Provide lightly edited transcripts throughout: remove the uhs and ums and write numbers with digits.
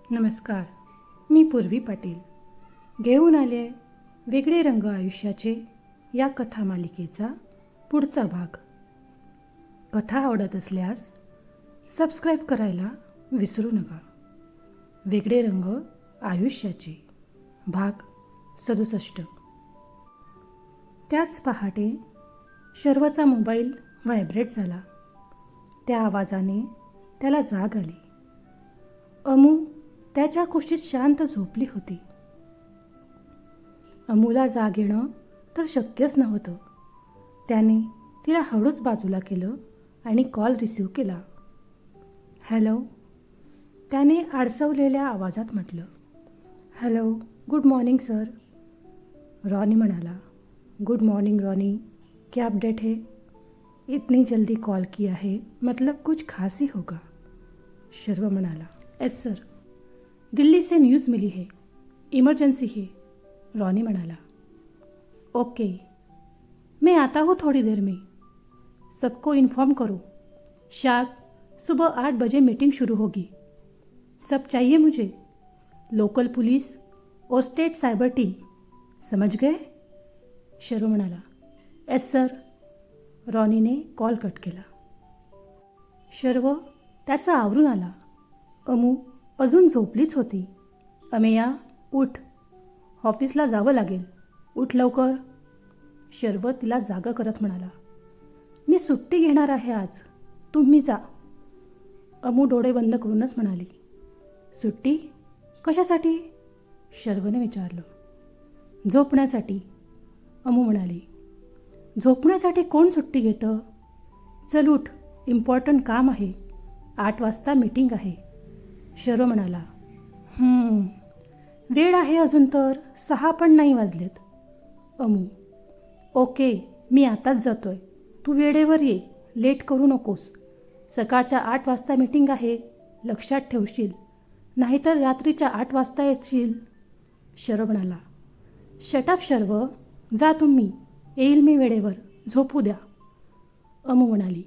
नमस्कार. मी पूर्वी पाटील घेऊन आले वेगळे रंग आयुष्याचे या कथा मालिकेचा पुढचा भाग. कथा आवडत असल्यास सबस्क्राईब करायला विसरू नका. वेगळे रंग आयुष्याचे भाग 67. त्याच पहाटे शर्वचा मोबाईल व्हायब्रेट झाला. त्या आवाजाने त्याला जाग आली. अमू त्याच्या कुशीत शांत झोपली होती. अमूला जाग येणं तर शक्यच नव्हतं. त्याने तिला हळूच बाजूला केलं आणि कॉल रिसीव्ह केला. हॅलो, त्याने आडसवलेल्या आवाजात म्हटलं. Hello, good morning sir. Ronnie म्हणाला. गुड मॉर्निंग रॉनी, क्या अपडेट है? इतनी जल्दी कॉल किया है, मतलब कुछ खास ही होगा. शर्व म्हणाला. यस सर, दिल्ली से न्यूज़ मिली है, इमरजेंसी है. रॉनी म्हणाला. ओके, मैं आता हूँ थोड़ी देर में. सबको इन्फॉर्म करो. शार्प सुबह 8 बजे मीटिंग शुरू होगी. सब चाहिए मुझे, लोकल पुलिस और स्टेट साइबर टीम. समझ गए? शर्व म्हणाला. Yes sir. रॉनीने कॉल कट केला. शर्व त्याचा आवरून आला. अमू अजून झोपलीच होती. अमेया, उठ, ऑफिसला जावं लागेल, उठ लवकर. शर्व तिला जागा करत म्हणाला. मी सुट्टी घेणार आहे आज, तुम्ही जा. अमू डोळे बंद करूनच म्हणाली. सुट्टी कशासाठी? शर्वने विचारलं. झोपण्यासाठी, अमू म्हणाली. झोपण्यासाठी कोण सुट्टी घेतं? चल उठ, इम्पॉर्टंट काम आहे, 8 वाजता मीटिंग आहे. शर्व म्हणाला. वेळ आहे अजून तर 6 पण नाही वाजलेत. अमू. ओके, मी आताच जातोय, तू वेळेवर ये, लेट करू नकोस. सकाळच्या 8 वाजता मीटिंग आहे, लक्षात ठेवशील, नाहीतर रात्रीच्या 8 वाजता येशील. शर्व म्हणाला. शटअप शर्व, जा तुम्ही, येईल मी वेळेवर, झोपू द्या. अमू म्हणाली.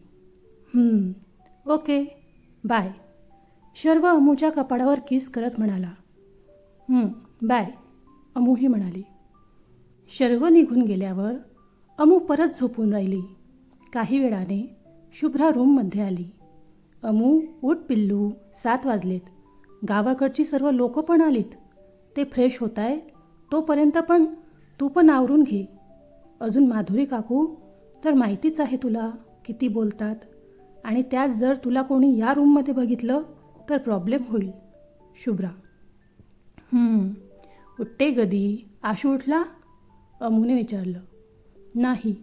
Okay, bye. शर्व अमूच्या कपाळावर किस करत म्हणाला. बाय, अमूही म्हणाली. शर्व निघून गेल्यावर अमू परत झोपून राहिली. काही वेळाने शुभ्रा रूममध्ये आली. अमू, उठ पिल्लू, 7 वाजलेत. गावाकडची सर्व लोक पण आलीत. ते फ्रेश होत आहे, तोपर्यंत पण तू पण आवरून घे. अजून माधुरी काकू तर माहितीच आहे तुला किती बोलतात, आणि त्यात जर तुला कोणी या रूममध्ये बघितलं तर प्रॉब्लेम होईल. शुभ्रा. उठते गदी, आशू उठला? अमूने विचारलं. नाही,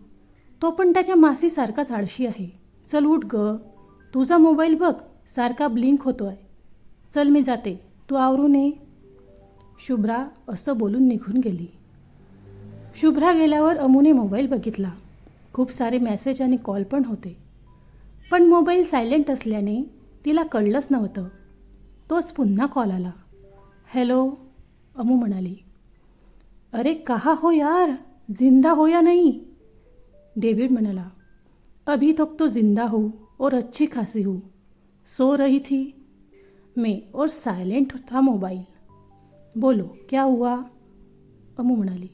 तो पण त्याच्या मासीसारखाच आळशी आहे. चल उठ ग, तुझा मोबाईल बघ, सारखा ब्लिंक होतोय. चल मी जाते, तू आवरून ये. शुभ्रा असं बोलून निघून गेली. शुभ्रा गेल्यावर अमूने मोबाईल बघितला. खूप सारे मेसेज आणि कॉल पण होते, पण मोबाईल सायलेंट असल्याने तिला कळलंच नव्हतं. तोच पुन्हा कॉल आला. हॅलो, अमू म्हणाली. अरे कहाँ हो यार, जिंदा हो या नहीं? डेविड म्हणाला. अभी तक तो जिंदा हूँ और अच्छी खासी हूँ. सो रही थी मैं और सायलेंट था मोबाईल. बोलो क्या हुआ? अमू म्हणाली.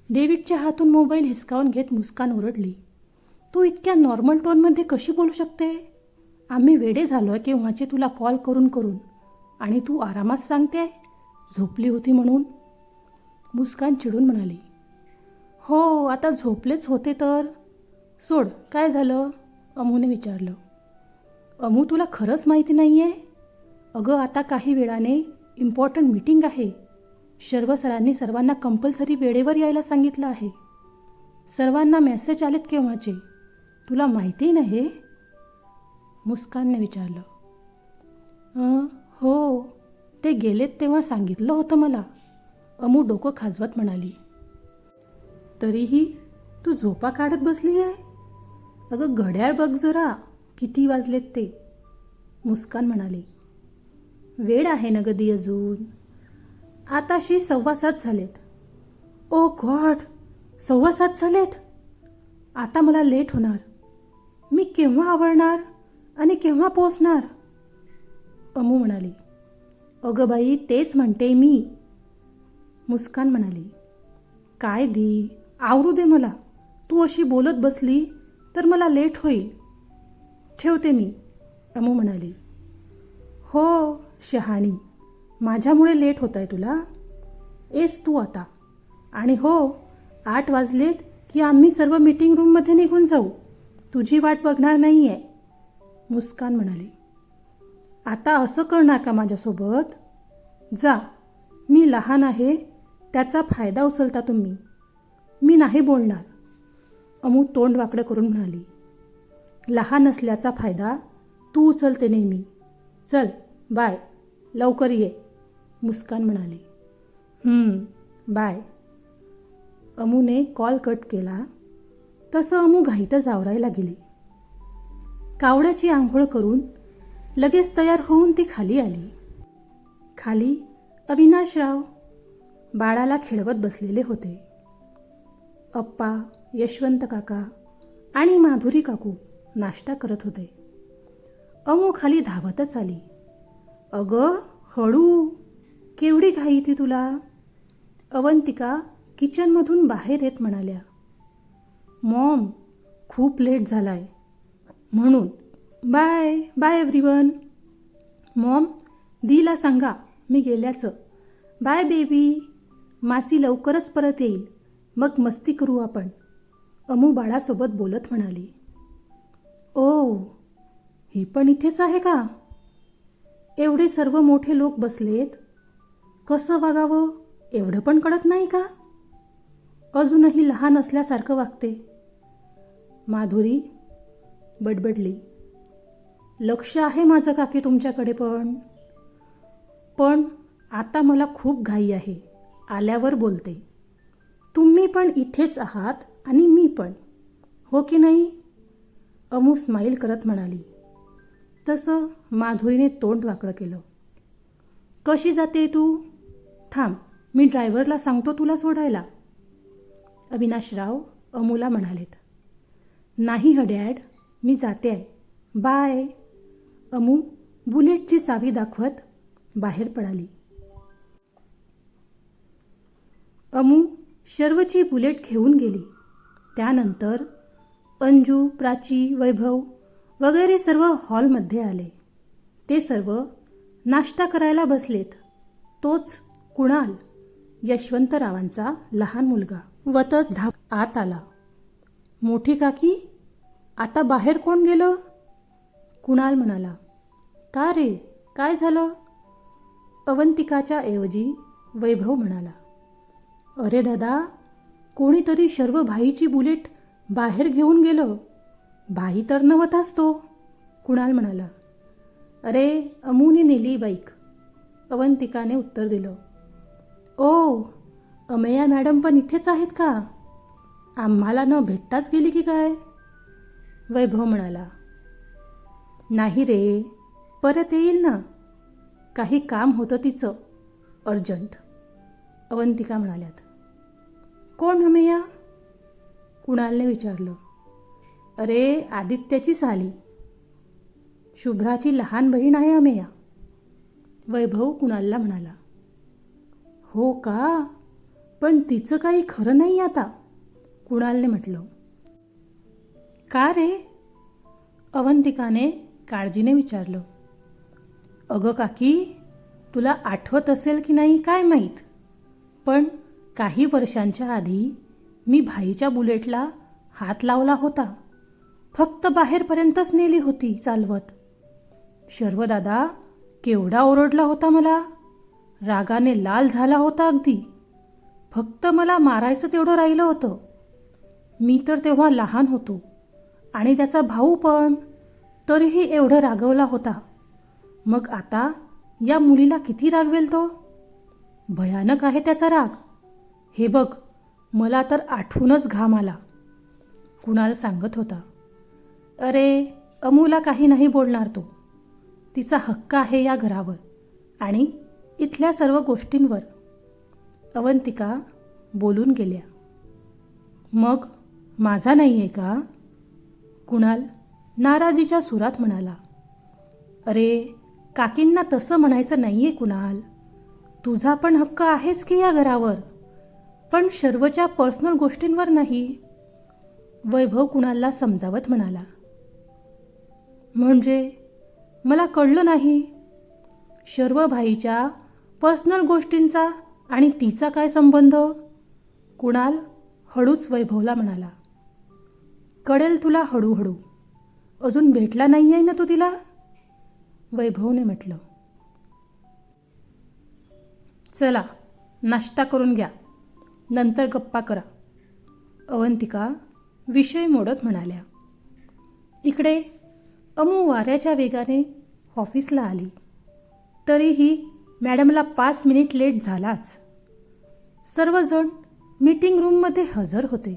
डेविडच्या हातून मोबाईल हिसकावून घेत मुस्कान ओरडली. तू इतक्या नॉर्मल टोनमध्ये कशी बोलू शकते? आम्ही वेडे झालो आहे केव्हाचे तुला कॉल करून करून, आणि तू आरामात सांगते झोपली होती म्हणून. मुस्कान चिडून म्हणाली. हो, आता झोपलेच होते तर. सोड, काय झालं? अमूने विचारलं. अमू, तुला खरंच माहिती नाही आहे? अगं, आता काही वेळाने इम्पॉर्टंट मीटिंग आहे. शर्व सरांनी सर्वांना कंपल्सरी वेळेवर यायला सांगितलं आहे. सर्वांना मेसेज आलेत केव्हाचे, तुला माहिती नाही? मुस्कानने विचारलं. हो, ते गेलेत तेव्हा सांगितलं होतं मला. अमू डोकं खाजवत म्हणाली. तरीही तू झोपा काढत बसली आहे? अगं घड्याळ बघ जरा, किती वाजलेत ते. मुस्कान म्हणाली. वेळ आहे ना गदी अजून, आताशी 7:15 झालेत. ओ गॉड, 7:15 झालेत. आता मला लेट होणार. मी केव्हा आवरणार आणि केव्हा पोचणार? अमू म्हणाली. अगं बाई, तेच म्हणते मी. मुस्कान म्हणाली, काय दी, आवरू दे मला. तू अशी बोलत बसली तर मला लेट होईल. ठेवते मी, अमू म्हणाली. हो शहाणी, माझ्यामुळे लेट होत आहे तुला. येस तू आता. आणि हो, 8 वाजलेत की आम्ही सर्व मीटिंग रूममध्ये निघून जाऊ. तुझी वाट बघणार नाही आहे, मुस्कान म्हणाली. आता असं करणार का माझ्यासोबत? जा, मी लहान आहे, त्याचा फायदा उचलता तुम्ही. मी नाही बोलणार, अमू तोंड वाकडं करून म्हणाली. लहान असल्याचा फायदा तू उचलते नेहमी. चल बाय, लवकर ये, मुस्कान म्हणाली. बाय. अमूने कॉल कट केला. तसं अमू घाईतच आवरायला गेली. कावड्याची आंघोळ करून लगेच तयार होऊन ती खाली आली. खाली अविनाशराव बाळाला खेळवत बसलेले होते. अप्पा, यशवंत काका आणि माधुरी काकू नाश्ता करत होते. अमू खाली धावतच आली. अगं हळू, केवढी घाई ती तुला, अवंतिका किचनमधून बाहेर येत म्हणाल्या. मॉम, खूप लेट झालाय म्हणून. Bye bye everyone. मॉम, दीला सांगा मी गेल्याचं. बाय बेबी, मासी लवकरच परत येईल, मग मस्ती करू आपण, अमू बाळासोबत बोलत म्हणाली. ओ, ही पण इथेच आहे का? एवढे सर्व मोठे लोक बसलेत, कसं वागावं एवढं पण कळत नाही का? अजूनही लहान असल्यासारखं वागते, माधुरी बडबडली. लक्ष आहे माझं काकी तुमच्याकडे, पण आता मला खूप घाई आहे, आल्यावर बोलते. तुम्ही पण इथेच आहात आणि मी पण, हो की नाही? अमू स्माईल करत म्हणाली. तसं माधुरीने तोंड वाकडं केलं. कशी जाते तू? थांब, मी ड्रायव्हरला सांगतो तुला सोडायला, अविनाशराव अमूला म्हणालेत. नाही ह डॅड, मी जाते आहे, बाय. अमू बुलेटची चावी दाखवत बाहेर पडाली. अमू शर्वची बुलेट घेऊन गेली. त्यानंतर अंजू, प्राची, वैभव वगैरे सर्व हॉलमध्ये आले. ते सर्व नाश्ता करायला बसलेत. तोच कुणाल, यशवंतरावांचा लहान मुलगा, वतच आत आला. मोठी काकी, आता बाहेर कोण गेलं? कुणाल म्हणाला. का रे, काय झालं? अवंतिकाच्या ऐवजी वैभव म्हणाला. अरे दादा, कोणीतरी शर्व भाईची बुलेट बाहेर घेऊन गेलं. भाई तर नव्हताच तो, कुणाल म्हणाला. अरे, अमूने नेली बाईक, अवंतिकाने उत्तर दिलं. ओ, अमेया मॅडम पण इथेच आहेत का? आम्हाला न भेटताच गेली की काय? वैभव म्हणाला. नाही रे, परत येईल ना, काही काम होतं तिचं अर्जंट, अवंतिका म्हणाल्यात. कोण अमेया? कुणालने विचारलं. अरे, आदित्याची साली, शुभ्राची लहान बहीण आहे अमेया, वैभव कुणालला म्हणाला. हो का, पण तिचं काही खरं नाही आता, कुणालने म्हटलं. का रे, अवंतिकाने काळजीने विचारलं. अगं काकी, तुला आठवत असेल की नाही काय माहीत, पण काही वर्षांच्या आधी मी भाईच्या बुलेटला हात लावला होता. फक्त बाहेरपर्यंतच नेली होती चालवत. शर्वदादा केवढा ओरडला होता मला, रागाने लाल झाला होता अगदी. फक्त मला मारायचं तेवढं राहिलं होतं. मी तर तेव्हा लहान होतो आणि त्याचा भाऊ पण, तरीही एवढं रागवला होता. मग आता या मुलीला किती रागवेल तो? भयानक आहे त्याचा राग. हे बघ, मला तर आठवूनच घाम आला, कुणाल सांगत होता. अरे, अमूला काही नाही बोलणार तो, तिचा हक्क आहे या घरावर आणि इथल्या सर्व गोष्टींवर, अवंतिका बोलून गेल्या. मग माझा नाही आहे का? कुणाल नाराजीच्या सुरात म्हणाला. अरे, काकींना तसं म्हणायचं नाहीये कुणाल. तुझा पण हक्क आहेच की या घरावर, पण शर्वच्या पर्सनल गोष्टींवर नाही. वैभव कुणालला समजावत म्हणाला. म्हणजे मला कळलं नाही. शर्व भाईच्या पर्सनल गोष्टींचा आणि तिचा काय संबंध? कुणाल हळूच वैभवला म्हणाला. कळेल तुला हळूहळू. अजून भेटला नाही आहे ना तू तिला? वैभवने म्हटलं. चला नाश्ता करून घ्या, नंतर गप्पा करा, अवंतिका विषय मोडत म्हणाल्या. इकडे अमू वाऱ्याच्या वेगाने ऑफिसला आली. तरीही मॅडमला 5 मिनिट लेट झालाच. सर्वजण मीटिंग रूममध्ये हजर होते.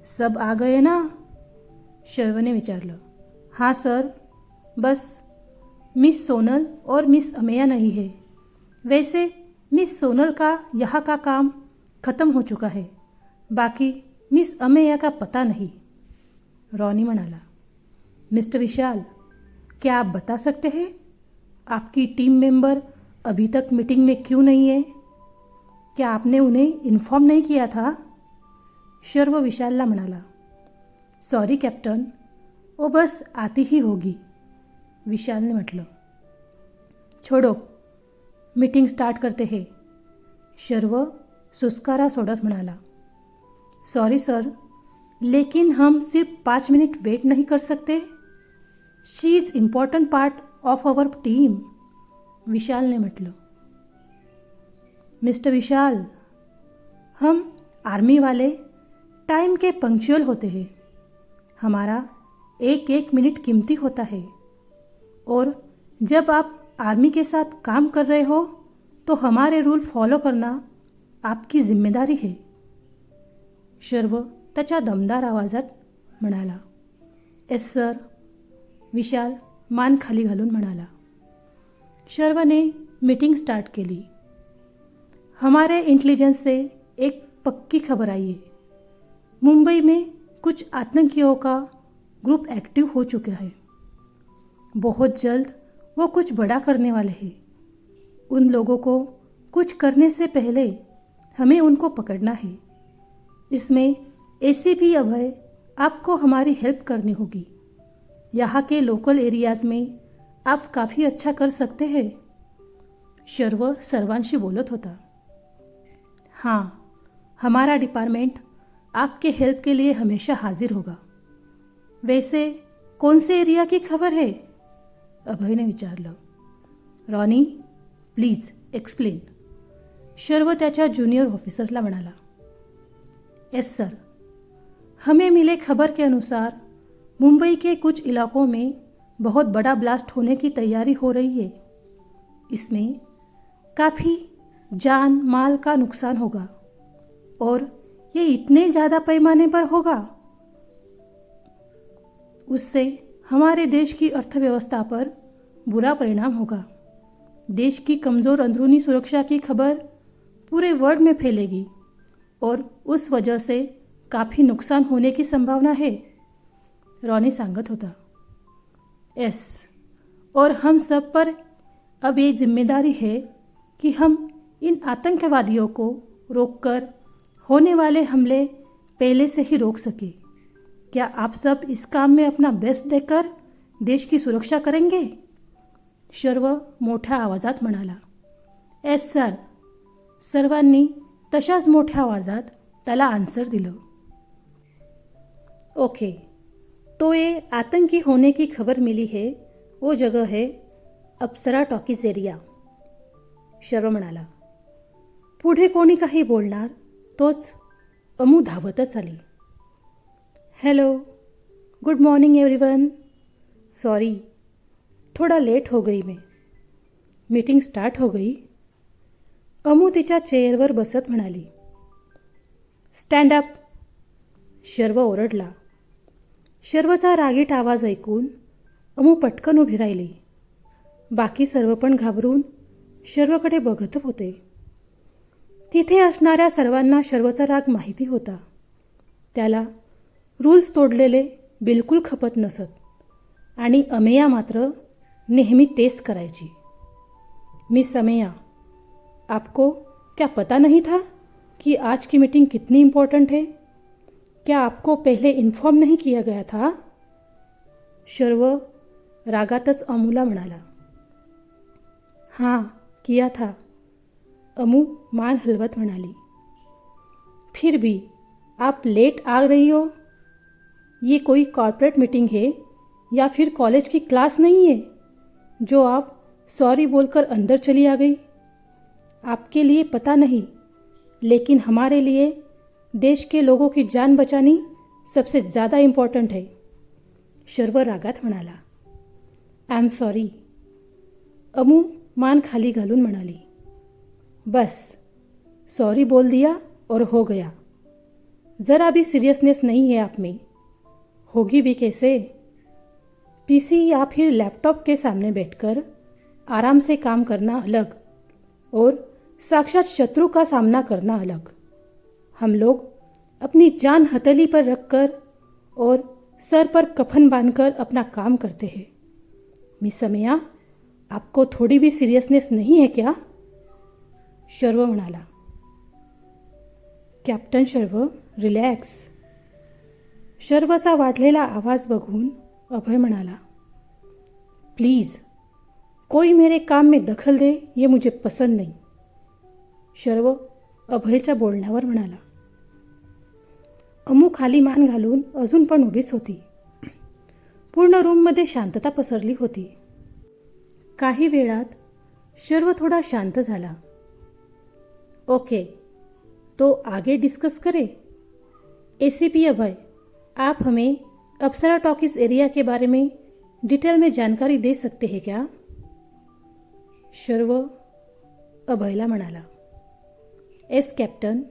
सब आ गए ना? शर्वने विचारलं. हाँ सर, बस मिस सोनल और मिस अमेया नहीं है. वैसे मिस सोनल का यहाँ का काम खत्म हो चुका है, बाकी मिस अमेया का पता नहीं. रॉनी म्हणाला. मिस्टर विशाल, क्या आप बता सकते हैं आपकी टीम मेंबर अभी तक मीटिंग में क्यों नहीं है? क्या आपने उन्हें इन्फॉर्म नहीं किया था? शर्व विशालला म्हणाला. सॉरी कॅप्टन, वो बस आती ही होगी, विशालने म्हटलं. छोड़ो, मीटिंग स्टार्ट करते हैं, शर्व सुस्कारा सोडत म्हणाला. सॉरी सर, लेकिन हम सिर्फ 5 मिनट वेट नहीं कर सकते. She is important part of our team, Vishal ने म्हटलं. मिस्टर विशाल, हम आर्मी वाले टाइम के पंक्चुअल होते हैं. हमारा एक एक मिनट कीमती होता है, और जब आप आर्मी के साथ काम कर रहे हो तो हमारे रूल फॉलो करना आपकी जिम्मेदारी है, शर्व त्याच्या दमदार आवाजात म्हणाला. एस सर, विशाल मान खाली घालून म्हणाला. शर्वने मीटिंग स्टार्ट केली. हमारे इंटेलिजेंस से एक पक्की खबर आई है. मुंबई में कुछ आतंकियों का ग्रुप एक्टिव हो चुका है. बहुत जल्द वो कुछ बड़ा करने वाले हैं. उन लोगों को कुछ करने से पहले हमें उनको पकड़ना है. इसमें एसीपी अभय आपको हमारी हेल्प करनी होगी. यहाँ के लोकल एरियाज़ में आप काफ़ी अच्छा कर सकते हैं, शर्व सर्वांशी बोलत होता. हाँ, हमारा डिपार्टमेंट आपके हेल्प के लिए हमेशा हाजिर होगा. वैसे कौन से एरिया की खबर है? अभयने विचारलं. रॉनी, प्लीज एक्सप्लेन, शर्व त्याच्या जूनियर ऑफिसरला म्हणाला. यस सर, हमें मिले खबर के अनुसार मुंबई के कुछ इलाकों में बहुत बड़ा ब्लास्ट होने की तैयारी हो रही है. इसमें काफ़ी जान माल का नुकसान होगा, और ये इतने ज़्यादा पैमाने पर होगा, उससे हमारे देश की अर्थव्यवस्था पर बुरा परिणाम होगा. देश की कमज़ोर अंदरूनी सुरक्षा की खबर पूरे वर्ल्ड में फैलेगी, और उस वजह से काफ़ी नुकसान होने की संभावना है, रॉनी सांगत होता. यस, और हम सब पर अब ये जिम्मेदारी है कि हम इन आतंकवादियों को रोककर होने वाले हमले पहले से ही रोक सके. क्या आप सब इस काम में अपना बेस्ट देकर देश की सुरक्षा करेंगे? शर्व मोठ्या आवाजात म्हणाला. एस सर, सर्वांनी तशाच मोठ्या आवाजात त्याला आन्सर दिलं. ओके, तो ये आतंकी होने की खबर मिली है, वो जगह है अप्सरा टॉकीज एरिया, शर्व म्हणाला. पुढे कोणी काही बोलणार तोच अमू धावतच आली. Hello, good morning everyone. Sorry, थोड़ा लेट हो गई मैं. मीटिंग स्टार्ट हो गई. अमू तिच्या चेअरवर बसत म्हणाली. स्टँड अप, शर्व ओरडला. शर्वचा रागीट आवाज ऐकून अमू पटकन उभी राहिली. बाकी सर्व पण घाबरून शर्वकडे बघत होते. तिथे असणाऱ्या सर्वांना शर्वचा राग माहिती होता. त्याला रूल्स तोडलेले बिलकुल खपत नसत, आणि अमेया मात्र नेहमी तेच करायची. मिस समैया, आपको क्या पता नहीं था कि आज की मीटिंग कितनी इम्पोर्टेंट है? क्या आपको पहले इन्फॉर्म नहीं किया गया था? शर्व रागातच अमूला म्हणाला. हां, किया था. अमू मान हलवत म्हणाली. फिर भी आप लेट आ रही हो. ये कोई कॉर्पोरेट मीटिंग है या फिर कॉलेज की क्लास नहीं है जो आप सॉरी बोलकर अंदर चली आ गई? आपके लिए पता नहीं, लेकिन हमारे लिए देश के लोगों की जान बचानी सबसे ज़्यादा इम्पॉर्टंट है. शर्व रागात म्हणाला. I am sorry. अमू मान खाली घालून म्हणाली. बस सॉरी बोल दिया और हो गया. ज़रा भी सीरियसनेस नहीं है आप में. होगी भी कैसे? पीसी या फिर लैपटॉप के सामने बैठकर आराम से काम करना अलग और साक्षात शत्रु का सामना करना अलग. हम लोग अपनी जान हथेली पर रखकर और सर पर कफन बांधकर अपना काम करते हैं. मिस समैया, आपको थोड़ी भी सीरियसनेस नहीं है क्या? शर्व म्हणाला. कॅप्टन शर्व, रिलॅक्स. शर्वचा वाढलेला आवाज बघून अभय म्हणाला. प्लीज, कोई मेरे काम में दखल दे ये मुझे पसंद नहीं. शर्व अभयच्या बोलण्यावर म्हणाला. अमू खाली मान घालून अजून पण उभीच होती. पूर्ण रूममध्ये शांतता पसरली होती. काही वेळात शर्व थोडा शांत झाला. ओके, तो आगे डिस्कस करें. एसीपी अभय, आप हमें अप्सरा टॉकीज एरिया के बारे में डिटेल में जानकारी दे सकते हैं क्या? शर्व अभयला म्हणाला. Yes captain.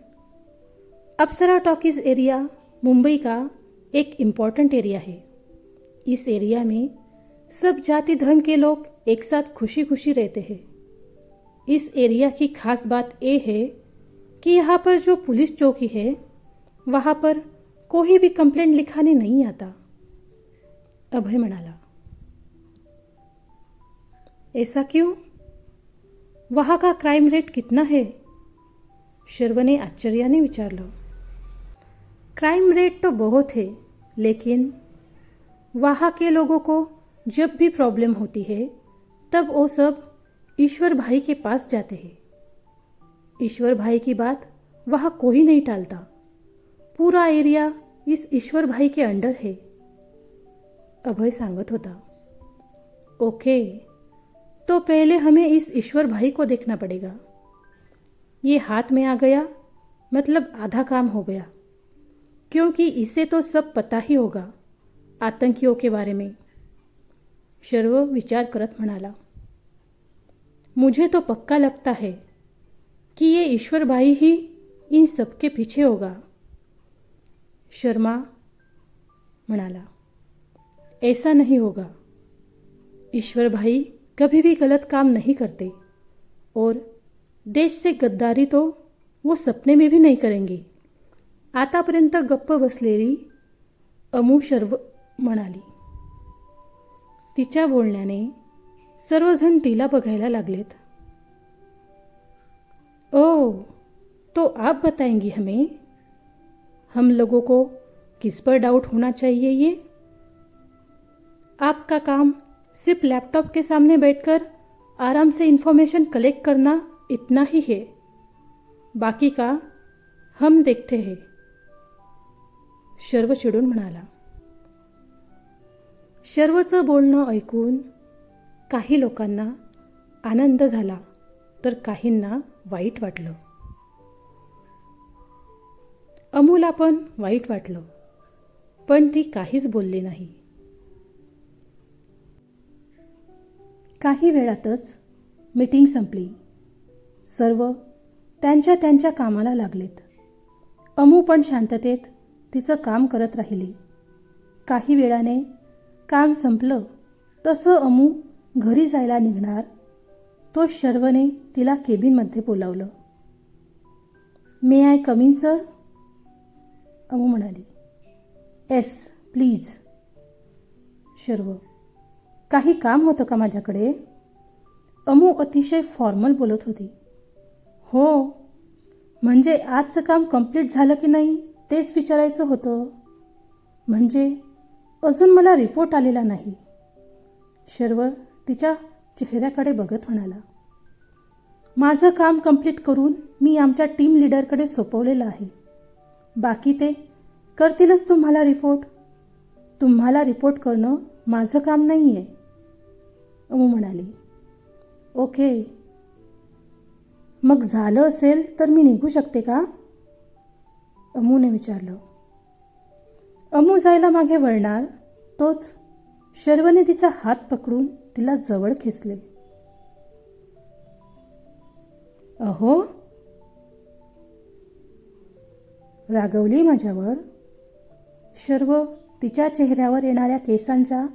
Apsara talkies area Mumbai का एक इम्पॉर्टेंट एरिया है. इस एरिया में सब जाति धर्म के लोग एक साथ खुशी खुशी रहते हैं. इस एरिया की खास बात यह है कि यहाँ पर जो पुलिस चौकी है वहाँ पर कोई भी कंप्लेंट लिखाने नहीं आता. अभय म्हणाला. ऐसा क्यों? वहाँ का क्राइम रेट कितना है? शर्व ने आश्चर्याने विचारलं. क्राइम रेट तो बहुत है, लेकिन वहाँ के लोगों को जब भी प्रॉब्लम होती है तब वो सब ईश्वर भाई के पास जाते हैं. ईश्वर भाई की बात वहाँ कोई नहीं टालता. पूरा एरिया इस ईश्वर भाई के अंडर है. अभय सांगत होता. ओके, तो पहले हमें इस ईश्वर भाई को देखना पड़ेगा. ये हाथ में आ गया मतलब आधा काम हो गया, क्योंकि इसे तो सब पता ही होगा आतंकियों के बारे में. शर्व विचार करत म्हणाला. मुझे तो पक्का लगता है कि ये ईश्वर भाई ही इन सब के पीछे होगा. शर्मा म्हणाला. ऐसा नहीं होगा. ईश्वर भाई कभी भी गलत काम नहीं करते और देश से गद्दारी तो वो सपने में भी नहीं करेंगे. आतापर्यंत गप्प बसलेली अमू शर्व म्हणाली. तिच्या बोलण्याने सर्वजण तिला बघायला लागलेत. ओह, तो आप बताएंगी हमें? हम लोगों को किस पर डाउट होना चाहिए ये? आपका काम सिर्फ लैपटॉप के सामने बैठकर आराम से इंफॉर्मेशन कलेक्ट करना इतना ही है. बाकी का हम देखते हैं. शर्व चिडून म्हणाला. शर्वचं बोलणं ऐकून काही लोकांना आनंद झाला तर काहींना वाईट वाटलं. अमूला पण वाईट वाटलं, पण ती काहीच बोलली नाही. काही वेळातच मीटिंग संपली. सर्व त्यांच्या त्यांच्या कामाला लागलेत. अमू पण शांततेत तिचं काम करत राहिली. काही वेळाने काम संपलं तसं अमू घरी जायला निघणार तो शर्वने तिला केबिनमध्ये बोलावलं. May I come in sir? Amu म्हणाली. Yes please. शर्व. काही काम होतं का माझ्याकडे? अमू अतिशय फॉर्मल बोलत होती. हो, म्हणजे आजचं काम कंप्लीट झालं की नाही तेच विचारायचं होतं. म्हणजे अजून मला रिपोर्ट आलेला नाही. शर्व तिच्या चेहऱ्याकडे बघत म्हणाला. माझं काम कंप्लीट करून मी आमच्या टीम लीडरकडे सोपवलेलं आहे. बाकी ते करतीलच तुम्हाला रिपोर्ट. तुम्हाला रिपोर्ट करणं माझं काम नाही आहे. अमू म्हणाली. ओके, मग झालं असेल तर मी निघू शकते का? अमूने विचारलं. अमू जायला मागे वळणार तोच शर्वने तिचा हात पकडून तिला जवळ खेचले. अहो, रागवली माझ्यावर? शर्व तिच्या चेहऱ्यावर येणाऱ्या केसांचा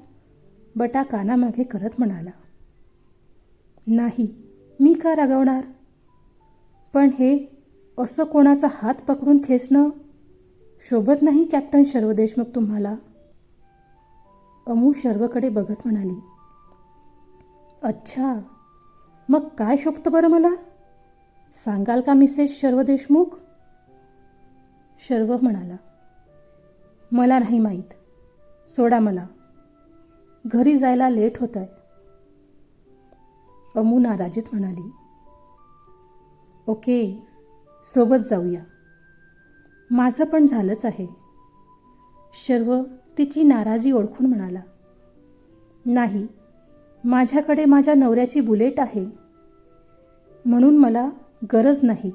बटा कानामागे करत म्हणाला. नाही, मी का रागवणार? पण हे असं कोणाचा हात पकडून खेचणं शोभत नाही कॅप्टन शर्व देशमुख तुम्हाला. अमू शर्वकडे बघत म्हणाली. अच्छा, मग काय शोभतं बरं मला? सांगाल का मिसेस शर्व देशमुख? शर्व म्हणाला. मला नाही माहीत, सोडा मला. घरी जायला लेट होत आहे. अमू नाराजीत म्हणाली. ओके, सोबत जाऊया. माझं पण झालंच आहे. शर्व तिची नाराजी ओळखून म्हणाला. नाही, माझ्याकडे माझ्या नवऱ्याची बुलेट आहे, म्हणून मला गरज नाही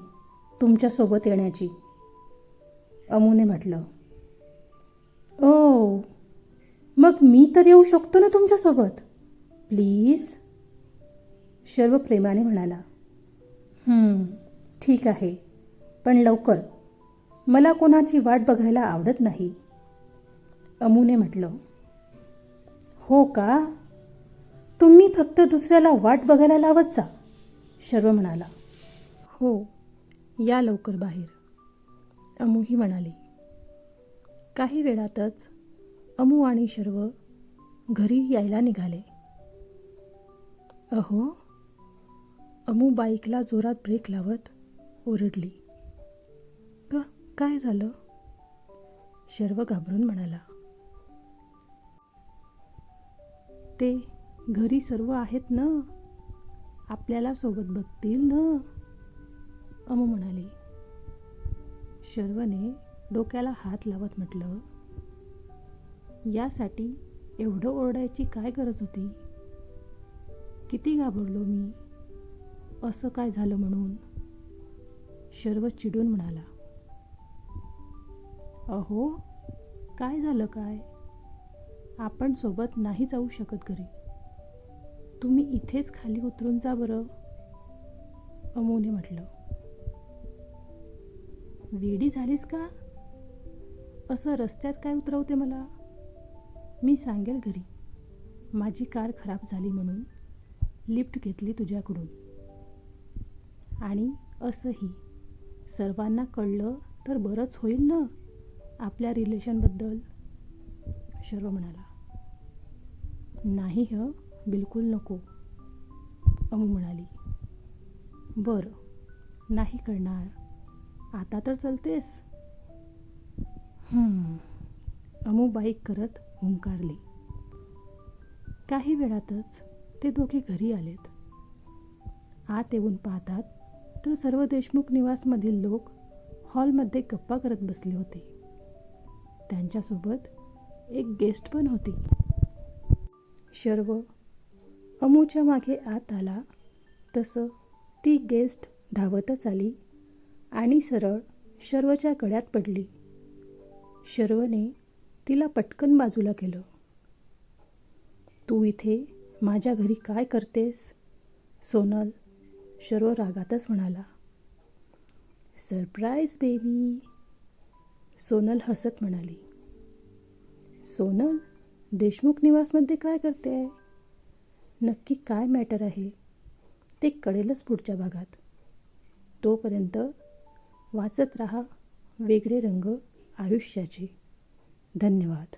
तुमच्यासोबत येण्याची. अमूने म्हटलं. ओ, मग मी तर येऊ शकतो ना तुमच्यासोबत, प्लीज? शर्व प्रेमाने म्हणाला. ठीक आहे, पण लवकर. मला कोणाची वाट बघायला आवडत नाही. अमूने म्हटलं. हो का? तुम्ही फक्त दुसऱ्याला वाट बघायला लावत जा, शर्व म्हणाला. हो, या लवकर बाहेर, अमूही म्हणाली. काही वेळातच अमू आणि शर्व घरी यायला निघाले. अहो, अमू बाईकला जोरात ब्रेक लावत ओरडली. काय झालं? शर्व घाबरून म्हणाला. ते घरी सर्व आहेत ना, आपल्याला सोबत बघतील ना, अमू म्हणाली. शर्वने डोक्याला हात लावत म्हटलं. यासाठी एवढं ओरडायची काय गरज होती? किती घाबरलो मी, असं काय झालं म्हणून? शर्व चिडून म्हणाला. अहो, काय झालं काय? आपण सोबत नाही जाऊ शकत घरी. तुम्ही इथेच खाली उतरून जा बरं, अमूने म्हटलं. वेडी झालीस का? असं रस्त्यात काय उतरवते मला? मी सांगेल घरी माझी कार खराब झाली म्हणून लिफ्ट घेतली तुझ्याकडून. आणि असंही सर्वांना कळलं तर बरंच होईल ना आपल्या रिलेशनबद्दल, शर्व म्हणाला. नाही बिलकुल नको, अमू म्हणाली. बरं, नाही करणार. आता तर चलतेस. अमू बाईक करत हुंकारली. काही वेळातच ते दोघे घरी आलेत. आत येऊन पाहतात तर सर्व देशमुख निवासमधील लोक हॉलमध्ये गप्पा करत बसले होते. त्यांच्यासोबत एक गेस्ट पण होती. शर्व अमूच्या मागे आत आला तसं ती गेस्ट धावतच आली आणि सरळ शर्वच्या गळ्यात पडली. शर्वने तिला पटकन बाजूला केलं. तू इथे माझ्या घरी काय करतेस, सोनल? शर्व रागातच म्हणाला. सरप्राईज बेबी, सोनल हसत म्हणाली. सोनल देशमुख निवासमध्ये काय करते आहे? नक्की काय मॅटर आहे ते कळेलच पुढच्या भागात. तोपर्यंत वाचत रहा वेगळे रंग आयुष्याचे. धन्यवाद.